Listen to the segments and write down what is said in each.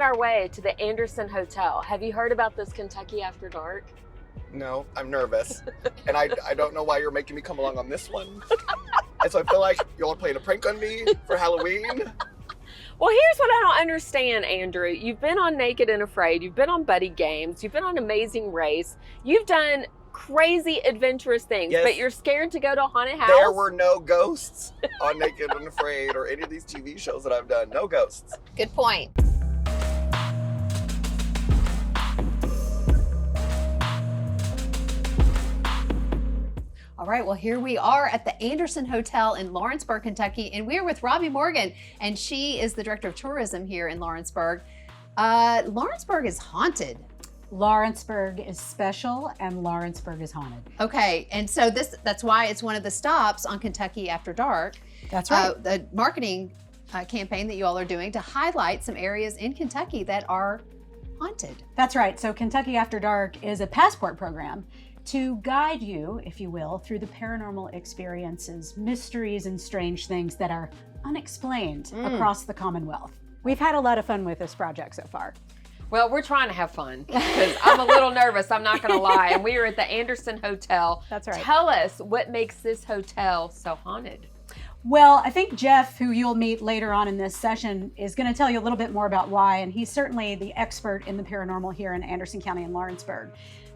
our way to the Anderson Hotel. Have you heard about this Kentucky After Dark? No, I'm nervous. And I don't know why you're making me come along on this one. And so I feel like y'all are playing a prank on me for Halloween. Well, here's what I don't understand, Andrew. You've been on Naked and Afraid. You've been on Buddy Games. You've been on Amazing Race. You've done crazy adventurous things, Yes. but you're scared to go to a haunted house? There were no ghosts on Naked and Afraid or any of these TV shows that I've done. No ghosts. Good point. All right, well, here we are at the Anderson Hotel in Lawrenceburg, Kentucky, and we're with Robbie Morgan, and she is the Director of Tourism here in Lawrenceburg. Lawrenceburg is haunted. Lawrenceburg is special and Lawrenceburg is haunted. Okay, and so that's why it's one of the stops on Kentucky After Dark. That's right. The marketing campaign that you all are doing to highlight some areas in Kentucky that are haunted. That's right. So Kentucky After Dark is a passport program to guide you, if you will, through the paranormal experiences, mysteries, and strange things that are unexplained across the Commonwealth. We've had a lot of fun with this project so far. Well, we're trying to have fun because I'm a little nervous, I'm not going to lie. And we are at the Anderson Hotel. That's right. Tell us what makes this hotel so haunted. Well, I think Jeff, who you'll meet later on in this session, is going to tell you a little bit more about why, and he's certainly the expert in the paranormal here in Anderson County and Lawrenceburg.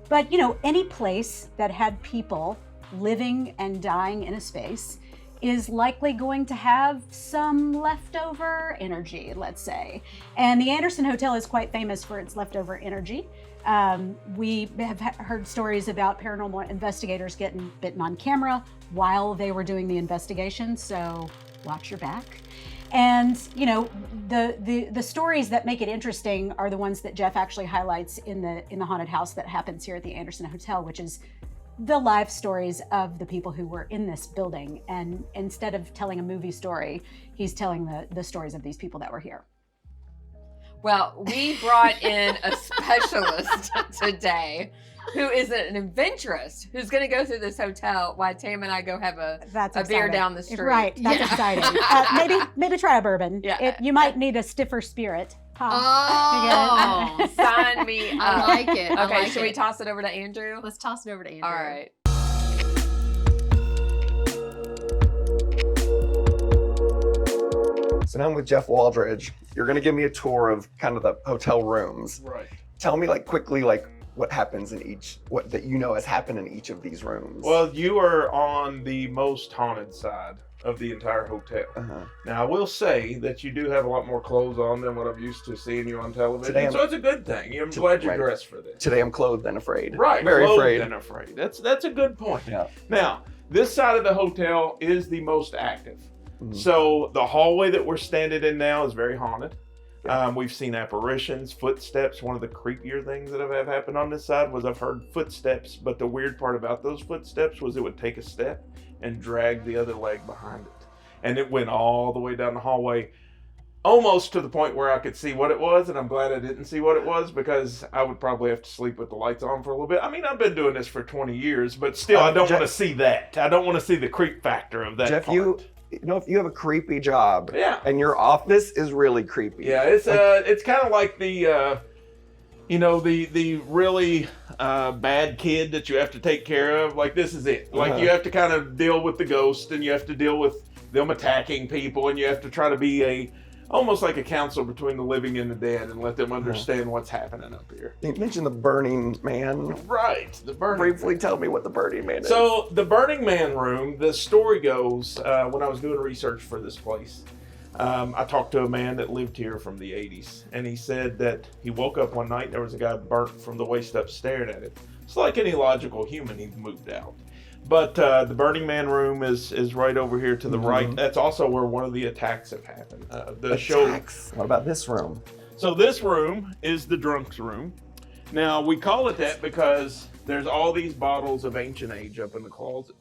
But, you know, any place that had people living and dying in a space is likely going to have some leftover energy, let's say. And the Anderson Hotel is quite famous for its leftover energy. We have heard stories about paranormal investigators getting bitten on camera while they were doing the investigation, so watch your back. And, you know, the stories that make it interesting are the ones that Jeff actually highlights in the haunted house that happens here at the Anderson Hotel, which is the life stories of the people who were in this building. And instead of telling a movie story, he's telling the stories of these people that were here. Well, we brought in a specialist today who is an adventurous who's going to go through this hotel while Tam and I go have a beer down the street. Right, that's exciting. Maybe try a bourbon. Yeah. You might need a stiffer spirit. Oh, Sign me up. I like it. I Okay, like should we it. toss it over to Andrew? Let's toss it over to Andrew. All right. So now I'm with Jeff Waldridge. You're going to give me a tour of kind of the hotel rooms. Right. Tell me quickly what happens in each, what that you know has happened in each of these rooms. Well, you are on the most haunted side of the entire hotel. Uh-huh. Now, I will say that you do have a lot more clothes on than what I'm used to seeing you on television. So it's a good thing. I'm glad you're dressed for this. Today I'm clothed and afraid. Right. Very clothed afraid. and afraid. That's a good point. Yeah. Now, this side of the hotel is the most active. Mhm. So the hallway that we're standing in now is very haunted. We've seen apparitions, footsteps. One of the creepier things that have happened on this side was I've heard footsteps, but the weird part about those footsteps was it would take a step and drag the other leg behind it. And it went all the way down the hallway, almost to the point where I could see what it was, and I'm glad I didn't see what it was because I would probably have to sleep with the lights on for a little bit. I mean, I've been doing this for 20 years, but still, I don't want to see that. I don't want to see the creep factor of that Jeff, part. you know, if you have a creepy job, Yeah. and your office is really creepy. Yeah, it's kind of like the the really bad kid that you have to take care of. Like this is it. Like you have to kind of deal with the ghost, and you have to deal with them attacking people, and you have to try to be almost like a counselor between the living and the dead, and let them understand what's happening up here. You mentioned the Burning Man. Right, the Burning Briefly Man. tell me what the Burning Man is. So the Burning Man room, the story goes, when I was doing research for this place, I talked to a man that lived here from the 80s, and he said that he woke up one night and there was a guy burnt from the waist up staring at him. It's like any logical human, he moved out. But the Burning Man room is right over here to the right. That's also where one of the attacks have happened. Attacks? What about this room? So this room is the drunk's room. Now, we call it that because there's all these bottles of ancient age up in the closet.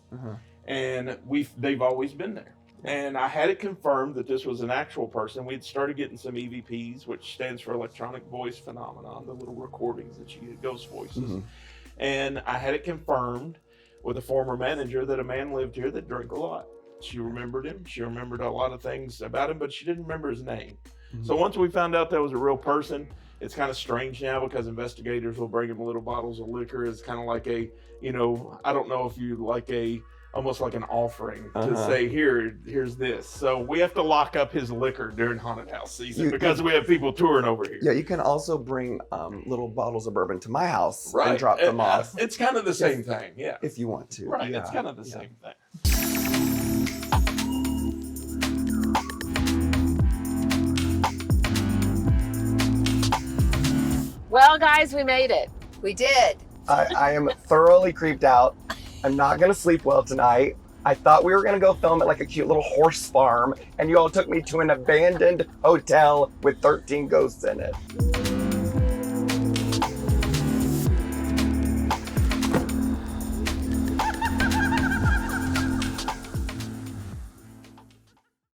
And they've always been there. And I had it confirmed that this was an actual person. We had started getting some EVPs, which stands for electronic voice phenomenon, the little recordings that you get, ghost voices. And I had it confirmed with a former manager that a man lived here that drank a lot. She remembered him. She remembered a lot of things about him, but she didn't remember his name. So once we found out that was a real person, it's kind of strange now because investigators will bring them little bottles of liquor as kind of like a, I don't know if you like almost like an offering to say, here's this. So we have to lock up his liquor during haunted house season because we have people touring over here. Yeah, you can also bring little bottles of bourbon to my house and drop them off. It's kind of the same thing, yeah. If you want to. Right, yeah. it's kind of the same thing. Well, guys, we made it. We did. I am thoroughly creeped out. I'm not going to sleep well tonight. I thought we were going to go film at like a cute little horse farm, and you all took me to an abandoned hotel with 13 ghosts in it.